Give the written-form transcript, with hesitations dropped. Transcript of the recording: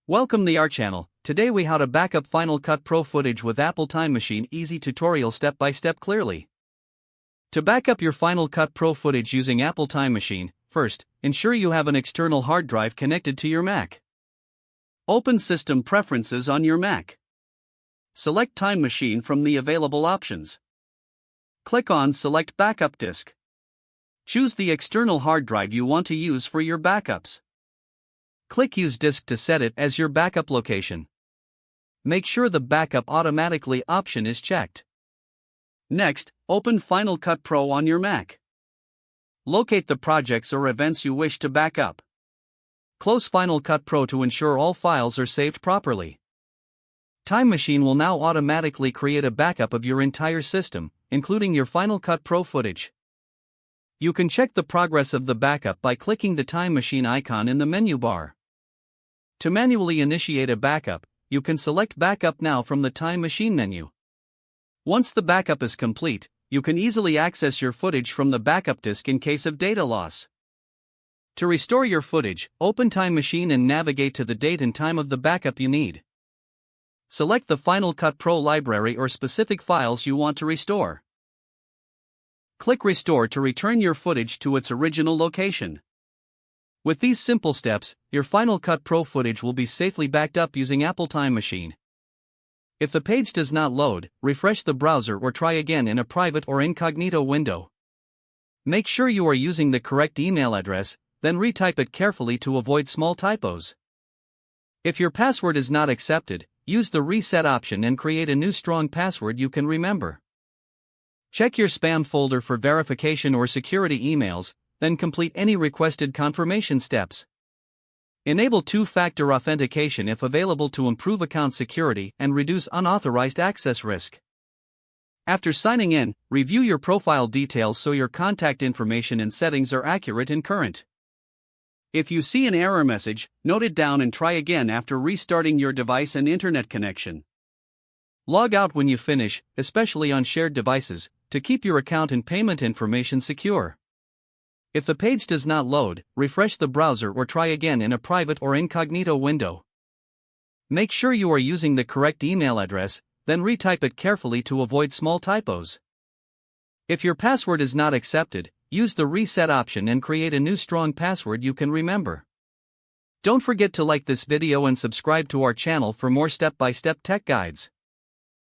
Welcome to our channel. Today we how to backup Final Cut Pro footage with Apple Time Machine. Easy tutorial step by step clearly. To backup your Final Cut Pro footage using Apple Time Machine, first, ensure you have an external hard drive connected to your Mac. Open System Preferences on your Mac. Select Time Machine from the available options. Click on Select Backup Disk. Choose the external hard drive you want to use for your backups. Click Use Disk to set it as your backup location. Make sure the Backup Automatically option is checked. Next, open Final Cut Pro on your Mac. Locate the projects or events you wish to backup. Close Final Cut Pro to ensure all files are saved properly. Time Machine will now automatically create a backup of your entire system, including your Final Cut Pro footage. You can check the progress of the backup by clicking the Time Machine icon in the menu bar. To manually initiate a backup, you can select Backup Now from the Time Machine menu. Once the backup is complete, you can easily access your footage from the backup disk in case of data loss. To restore your footage, open Time Machine and navigate to the date and time of the backup you need. Select the Final Cut Pro library or specific files you want to restore. Click Restore to return your footage to its original location. With these simple steps, your Final Cut Pro footage will be safely backed up using Apple Time Machine. If the page does not load, refresh the browser or try again in a private or incognito window. Make sure you are using the correct email address, then retype it carefully to avoid small typos. If your password is not accepted, use the Reset option and create a new strong password you can remember. Check your spam folder for verification or security emails, then complete any requested confirmation steps. Enable two-factor authentication if available to improve account security and reduce unauthorized access risk. After signing in, review your profile details so your contact information and settings are accurate and current. If you see an error message, note it down and try again after restarting your device and internet connection. Log out when you finish, especially on shared devices, to keep your account and payment information secure. If the page does not load, refresh the browser or try again in a private or incognito window. Make sure you are using the correct email address, then retype it carefully to avoid small typos. If your password is not accepted, use the Reset option and create a new strong password you can remember. Don't forget to like this video and subscribe to our channel for more step-by-step tech guides.